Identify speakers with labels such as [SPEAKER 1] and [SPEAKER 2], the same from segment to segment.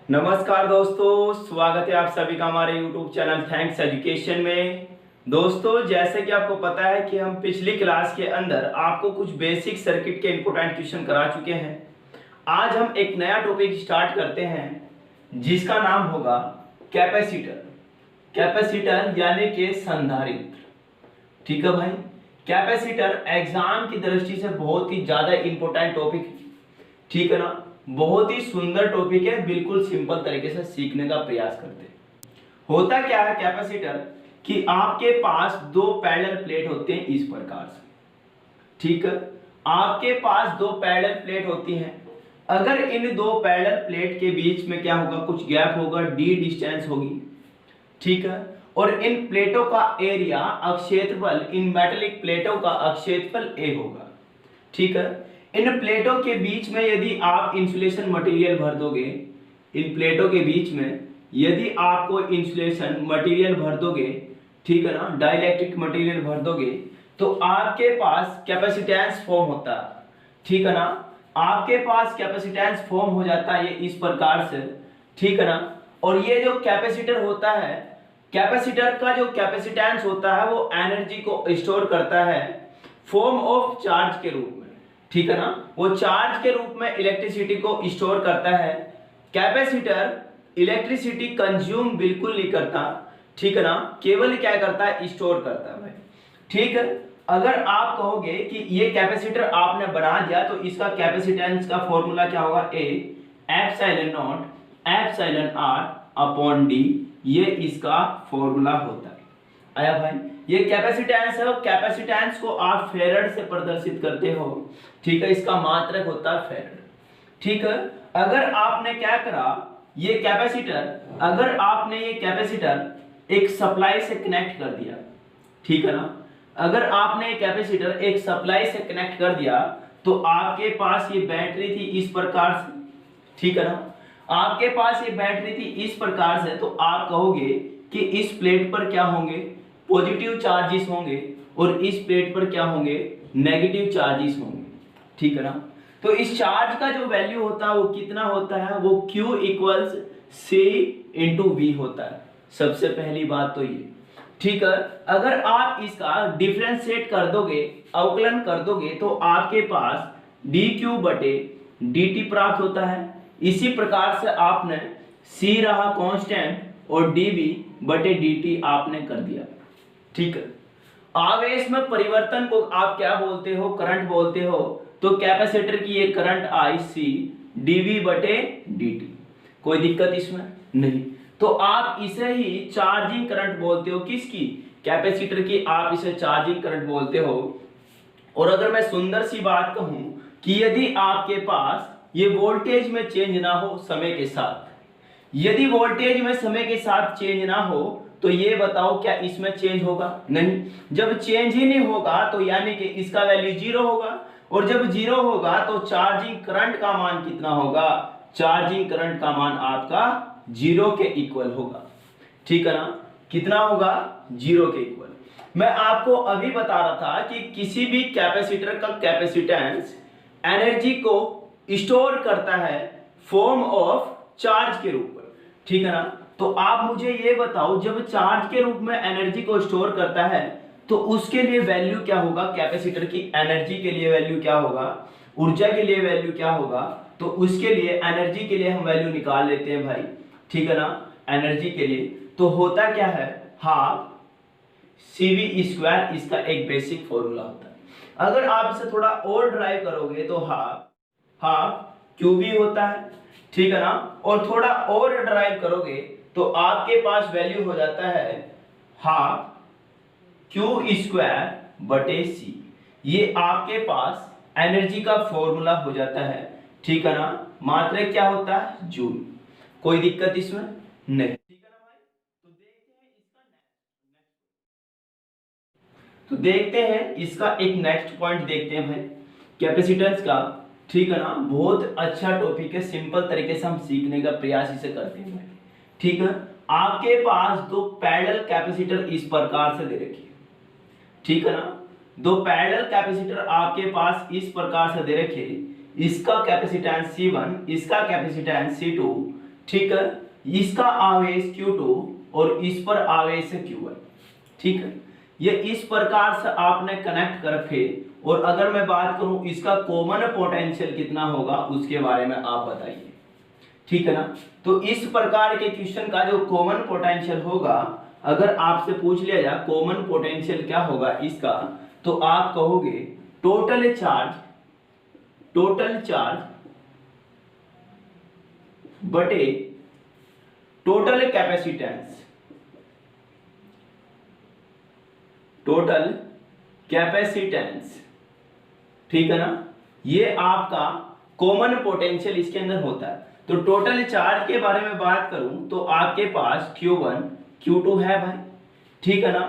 [SPEAKER 1] नमस्कार दोस्तों, स्वागत है आप सभी का हमारे YouTube चैनल थैंक्स एजुकेशन में। दोस्तों, जैसे कि आपको पता है कि हम पिछली क्लास के अंदर आपको कुछ बेसिक सर्किट के इंपॉर्टेंट क्वेश्चन करा चुके हैं। आज हम एक नया टॉपिक स्टार्ट करते हैं जिसका नाम होगा कैपेसिटर। कैपेसिटर यानी कि संधारित्र। ठीक है भाई, कैपेसिटर एग्जाम की दृष्टि से बहुत ही ज्यादा इंपॉर्टेंट टॉपिक है। ठीक है ना, बहुत ही सुंदर टॉपिक है, बिल्कुल सिंपल तरीके से सीखने का प्रयास करते हैं। होता क्या है कैपेसिटर कि आपके पास दो पैरेलल प्लेट होते हैं इस प्रकार से। ठीक है, आपके पास दो पैरेलल प्लेट होती हैं। अगर इन दो पैरेलल प्लेट के बीच में क्या होगा, कुछ गैप होगा, डी डिस्टेंस होगी। ठीक है, और इन प्लेटों का एरिया अक्षेत्रफल, इन मेटेलिक प्लेटों का अक्षेत्रफल ए होगा। ठीक है, इन प्लेटों के बीच में यदि आप इंसुलेशन मटेरियल भर दोगे, इन प्लेटों के बीच में यदि आपको इंसुलेशन मटेरियल भर दोगे, ठीक है ना, डाइलेक्ट्रिक मटेरियल भर दोगे, तो आपके पास कैपेसिटेंस फॉर्म होता है। ठीक है ना, आपके पास कैपेसिटेंस फॉर्म हो जाता है ये इस प्रकार से। ठीक है ना, और ये जो कैपेसिटर होता है, कैपेसिटर का जो कैपेसिटेंस होता है वो एनर्जी को स्टोर करता है फॉर्म ऑफ चार्ज के रूप में। ठीक है ना, वो चार्ज के रूप में इलेक्ट्रिसिटी को स्टोर करता है। कैपेसिटर इलेक्ट्रिसिटी कंज्यूम बिल्कुल नहीं करता। ठीक है ना, केवल क्या करता है, स्टोर करता है भाई। ठीक है, अगर आप कहोगे कि ये कैपेसिटर आपने बना दिया तो इसका कैपेसिटेंस का फॉर्मूला क्या होगा, A epsilon naught epsilon r upon d, ये इसका फॉर्मूला होता है। आया भाई, ये कैपेसिटेंस है, कैपेसिटेंस को आप फेरड से प्रदर्शित करते हो। ठीक है, इसका मात्रक होता है फेरड। ठीक है, अगर आपने क्या करा, ये कैपेसिटर, अगर आपने ये कैपेसिटर एक सप्लाई से कनेक्ट कर दिया, ठीक है ना, अगर आपने ये कैपेसिटर एक सप्लाई से कनेक्ट कर दिया तो आपके पास ये बैटरी थी इस प्रकार से। ठीक है ना, आपके पास ये बैटरी थी इस प्रकार से, तो आप कहोगे कि इस प्लेट पर क्या होंगे, पॉजिटिव चार्जेस होंगे, और इस प्लेट पर क्या होंगे, नेगेटिव चार्जेस होंगे। ठीक है ना, तो इस चार्ज का जो वैल्यू होता है वो कितना होता है, वो Q equals C into V होता है। सबसे पहली बात तो ये। ठीक है, अगर आप इसका डिफरेंशिएट कर दोगे, अवकलन कर दोगे, तो आपके पास dQ बटे dt प्राप्त होता है। इसी प्रकार से आपने C रहा कांस्टेंट और dV बटे dt आपने कर दिया। ठीक है, आवेश में परिवर्तन को आप क्या बोलते हो, करंट बोलते हो। तो कैपेसिटर की ये करंट आई सी dV बटे dt, कोई दिक्कत इसमें नहीं। तो आप इसे ही चार्जिंग करंट बोलते हो, किसकी, कैपेसिटर की, आप इसे चार्जिंग करंट बोलते हो। और अगर मैं सुंदर सी बात कहूं कि यदि आपके पास ये वोल्टेज में चेंज ना हो समय के साथ, यदि वोल्टेज में समय के साथ चेंज ना हो, तो ये बताओ क्या इसमें चेंज होगा, नहीं। जब चेंज ही नहीं होगा तो यानी कि इसका वैल्यू जीरो होगा, और जब जीरो होगा तो चार्जिंग करंट का मान कितना होगा, चार्जिंग करंट का मान आपका जीरो के इक्वल होगा। ठीक है ना, कितना होगा, जीरो के इक्वल। मैं आपको अभी बता रहा था कि किसी भी कैपेसिटर का कैपेसिटेंस एनर्जी को स्टोर करता है फॉर्म ऑफ चार्ज के रूप में। ठीक है ना, तो आप मुझे ये बताओ, जब चार्ज के रूप में एनर्जी को स्टोर करता है तो उसके लिए वैल्यू क्या होगा, कैपेसिटर की एनर्जी के लिए वैल्यू क्या होगा, ऊर्जा के लिए वैल्यू क्या होगा। तो उसके लिए एनर्जी के लिए हम वैल्यू निकाल लेते हैं भाई। ठीक है ना, एनर्जी के लिए तो होता क्या है, हाफ CV स्क्वायर, इसका एक बेसिक फॉर्मूला होता है। अगर आप इसे थोड़ा और ड्राइव करोगे तो हाफ QV होता है। ठीक है ना, और थोड़ा और ड्राइव करोगे तो आपके पास वैल्यू हो जाता है हाफ Q स्क्वायर बटे C। ये आपके पास एनर्जी का फॉर्मूला हो जाता है। ठीक है ना, मात्रक क्या होता है, जूल। कोई दिक्कत इसमें नहीं। ठीक है ना भाई, तो देखते हैं इसका एक नेक्स्ट पॉइंट देखते हैं भाई, कैपेसिटेंस का। ठीक है ना, बहुत अच्छा टॉपिक है, सिंपल तरीके से हम सीखने का प्रयास इसे करते हैं भाई। ठीक है, आपके पास दो पैरेलल कैपेसिटर इस प्रकार से दे रखी है। ठीक है ना, दो पैरेलल कैपेसिटर आपके पास इस प्रकार से दे रखे, इसका कैपेसिटेंस C1, इसका कैपेसिटेंस C2, ठीक है, इसका आवेश Q2 और इस पर आवेश है Q1, ठीक है। ये इस प्रकार से आपने कनेक्ट कर रखे, और अगर मैं बात करूं इसका कॉमन पोटेंशियल कितना होगा उसके बारे में आप बताइए, ठीक है ना। तो इस प्रकार के क्वेश्चन का जो कॉमन पोटेंशियल होगा, अगर आपसे पूछ लिया जाए कॉमन पोटेंशियल क्या होगा इसका, तो आप कहोगे टोटल चार्ज बटे टोटल कैपेसिटेंस, ठीक है ना। ये आपका कॉमन पोटेंशियल इसके अंदर होता है। तो टोटल चार्ज के बारे में बात करूं तो आपके पास Q1 Q2 है भाई, ठीक है ना,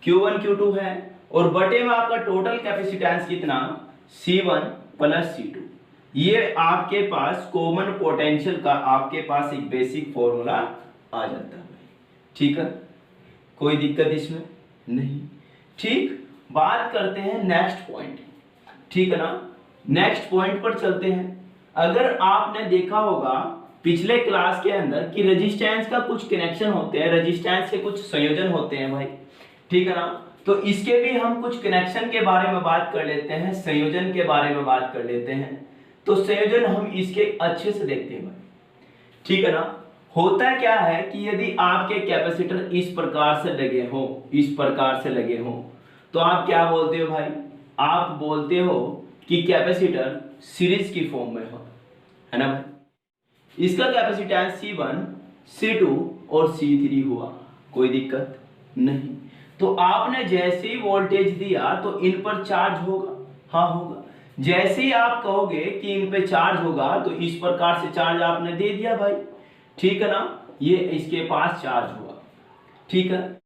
[SPEAKER 1] Q1 Q2 है, और बटे में आपका टोटल कैपेसिटेंस कितना, C1 प्लस C2। ये आपके पास कॉमन पोटेंशियल का आपके पास एक बेसिक फॉर्मूला आ जाता है, ठीक है, कोई दिक्कत इसमें नहीं। ठीक, बात करते हैं नेक्स्ट पॉइंट, ठीक है ना। नेक्स्ट पॉइंट पर चलते हैं। अगर आपने देखा होगा पिछले क्लास के अंदर कि रेजिस्टेंस का कुछ कनेक्शन होते हैं, रेजिस्टेंस के कुछ संयोजन होते हैं भाई, ठीक है ना। तो इसके भी हम कुछ कनेक्शन के बारे में बात कर लेते हैं, संयोजन के बारे में बात कर लेते हैं। तो संयोजन हम इसके अच्छे से देखते हैं भाई, ठीक है ना। होता क्या है कि यदि आपके कैपेसिटर इस प्रकार से लगे हो, तो आप क्या बोलते हो भाई, आप बोलते हो कि कैपेसिटर सीरीज की फॉर्म में हो, है ना भाई। इसका कैपेसिटेंस C1 C2 और C3 हुआ, कोई दिक्कत नहीं। तो आपने जैसे ही वोल्टेज दिया तो इन पर चार्ज होगा, हाँ होगा। जैसे ही आप कहोगे कि इन पे चार्ज होगा तो इस प्रकार से चार्ज आपने दे दिया भाई, ठीक है ना, ये इसके पास चार्ज हुआ, ठीक है।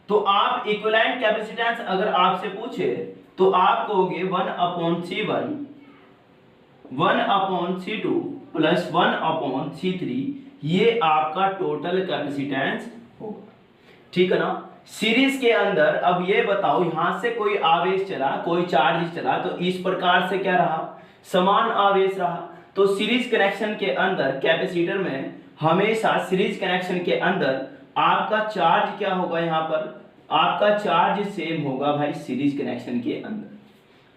[SPEAKER 1] तो आप इक्विवेलेंट कैपेसिटेंस अगर आपसे पूछे तो आप कहोगे 1/C1 1/C2 प्लस 1/C3, ये आपका टोटल कैपेसिटेंस होगा, ठीक है ना। सीरीज के अंदर अब ये बताओ, यहां से कोई आवेश चला, कोई चार्ज चला, तो इस प्रकार से क्या रहा, समान आवेश रहा। तो सीरीज कनेक्शन के अंदर कैपेसिटर में हमेशा सीरीज कनेक्शन के अंदर आपका चार्ज क्या होगा, यहाँ पर आपका चार्ज सेम होगा भाई सीरीज कनेक्शन के अंदर,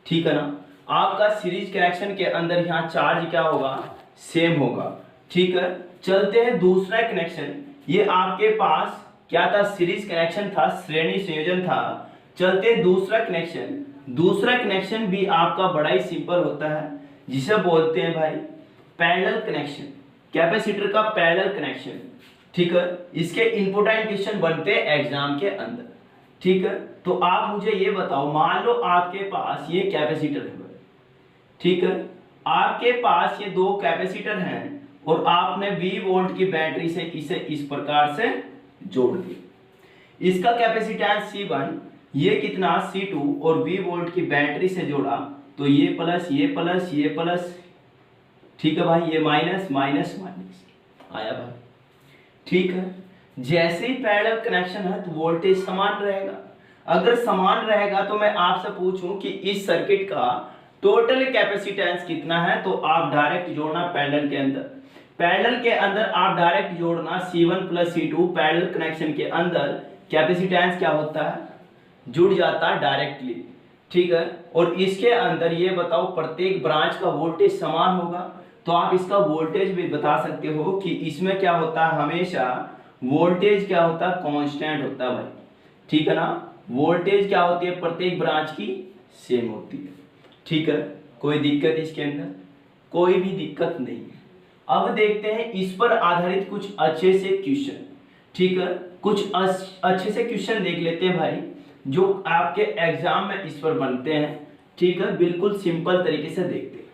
[SPEAKER 1] ठीक है ना। आपका सीरीज कनेक्शन के अंदर यहाँ चार्ज क्या होगा, सेम होगा, ठीक है। चलते हैं दूसरा कनेक्शन। ये आपके पास क्या था, सीरीज कनेक्शन था, श्रेणी संयोजन था। चलते हैं दूसरा कनेक्शन भी आपका बड़ा ही सिंपल होता है, जिसे बोलते हैं भाई पैरेलल कनेक्शन, कैपेसिटर का पैरेलल कनेक्शन, ठीक है। इसके इंपॉर्टेंट क्वेश्चन बनते हैं एग्जाम के अंदर, ठीक है। तो आप मुझे ये बताओ, मान लो आपके पास ये कैपेसिटर है, ठीक है, आपके पास ये दो कैपेसिटर हैं और आपने 20 वोल्ट की बैटरी से इसे इस प्रकार से जोड़ दिया। इसका कैपेसिटेंस C1, ये कितना C2, और 20 वोल्ट की बैटरी से जोड़ा तो ये प्लस ये प्लस ये प्लस, ठीक है भाई, ये माइनस माइनस माइनस आया भाई, ठीक है। जैसे ही पैरेलल कनेक्शन है तो वोल्टेज समान रहेगा। अगर समान रहेगा तो मैं आपसे पूछूं कि इस सर्किट का टोटल कैपेसिटेंस कितना है, तो आप डायरेक्ट जोड़ना पैरेलल के अंदर आप डायरेक्ट जोड़ना C1 plus C2। Parallel connection के अंदर कैपेसिटेंस क्या होता है, जुड़ जाता है डायरेक्टली, ठीक है। और इसके अंदर ये बताओ प्रत्येक ब्रांच का वोल्टेज समान होगा, तो आप इसका वोल्टेज भी बता सकते हो कि इसमें क्या होता है, हमेशा वोल्टेज क्या होता है, कांस्टेंट होता है भाई, ठीक है ना। वोल्टेज क्या होती है, प्रत्येक ब्रांच की सेम होती है, ठीक है। कोई दिक्कत इसके अंदर, कोई भी दिक्कत नहीं है। अब देखते हैं इस पर आधारित कुछ अच्छे से क्वेश्चन, ठीक है। कुछ अच्छे से क्वेश्चन देख लेते हैं भाई, जो आपके एग्जाम में इस पर बनते हैं, ठीक है। बिल्कुल सिंपल तरीके से देखते हैं।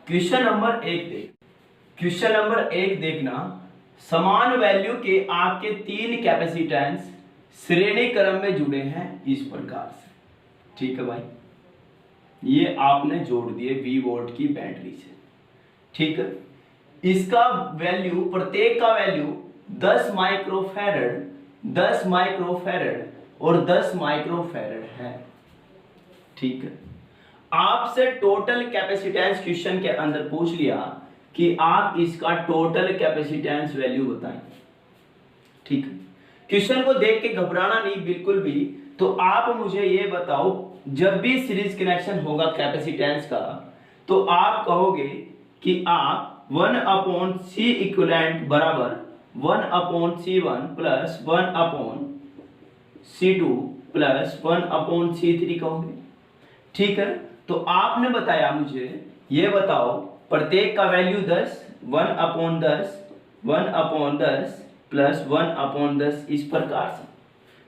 [SPEAKER 1] क्वेश्चन नंबर एक देखना, समान वैल्यू के आपके 3 कैपेसिटेंस श्रेणी क्रम में जुड़े हैं इस प्रकार से, ठीक है भाई। ये आपने जोड़ दिए 20 वोल्ट की बैटरी से, ठीक है। इसका वैल्यू, प्रत्येक का वैल्यू 10 माइक्रोफैरड, 10 माइक्रोफैरड और 10 माइक्रोफैरड है, ठीक है। आपसे टोटल कैपेसिटेंस क्वेश्चन के अंदर पूछ लिया कि आप इसका टोटल कैपेसिटेंस वैल्यू बताएं। ठीक है, क्वेश्चन को देख के घबराना नहीं बिल्कुल भी। तो आप मुझे ये बताओ, जब भी सीरीज कनेक्शन होगा कैपेसिटेंस का, तो आप कहोगे कि आप 1/C इक्विवेलेंट बराबर 1/C1 plus 1/C2 plus 1/C3 कहोगे। ठीक है, तो आपने बताया मुझे, ये बताओ प्रत्येक का वैल्यू 10, 1/10, 1/10 प्लस 1/10 इस प्रकार से।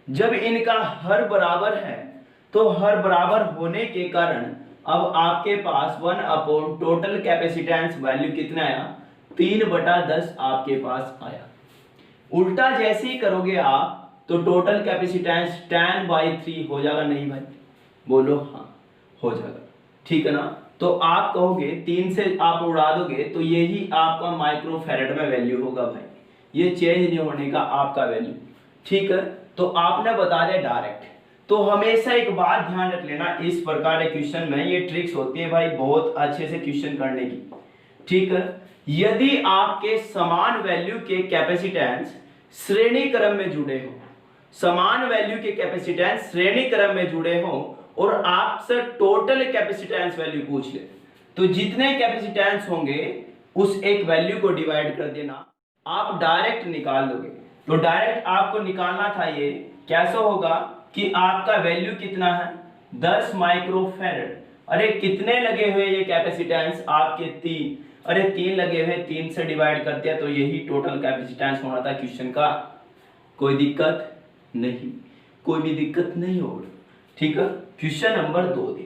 [SPEAKER 1] जब इनका हर बराबर है तो हर बराबर होने के कारण अब आपके पास 1 टोटल कैपेसिटेंस वैल्यू कितना आया, 3/10 आपके पास आया। उल्टा जैसे ही करोगे आप तो टोटल कैपेसिटेंस 10/3 हो जाएगा। नहीं भाई, बोलो हाँ, हो जाएगा। ठीक है ना, तो आप कहोगे 3 से आप उड़ा दोगे तो यही आपका माइक्रोफैरड में वैल्यू होगा भाई, ये चेंज नहीं होने का आपका वैल्यू। ठीक है, तो आपने बता दिया डायरेक्ट। तो हमेशा एक बात ध्यान रख लेना, इस प्रकार के क्वेश्चन में ये ट्रिक्स होती है भाई बहुत अच्छे से क्वेश्चन करने की। ठीक है, यदि आपके समान वैल्यू के कैपेसिटेंस श्रेणी क्रम में जुड़े हो, समान वैल्यू के कैपेसिटेंस श्रेणी क्रम में जुड़े हो और आपसे टोटल कैपेसिटेंस वैल्यू पूछ ले, तो जितने कैपेसिटेंस होंगे उस एक वैल्यू को डिवाइड कर देना, आप डायरेक्ट निकाल दोगे। तो डायरेक्ट आपको निकालना था, ये कैसे होगा कि आपका वैल्यू कितना है 10 माइक्रोफैरड। अरे कितने लगे हुए ये कैपेसिटेंस आपके 3, अरे 3 लगे हुए, 3 से डिवाइड कर दिया तो यही टोटल कैपेसिटेंस होना था क्वेश्चन का। कोई दिक्कत नहीं, कोई भी दिक्कत नहीं होगी। ठीक है, क्वेश्चन नंबर 2 देखिए।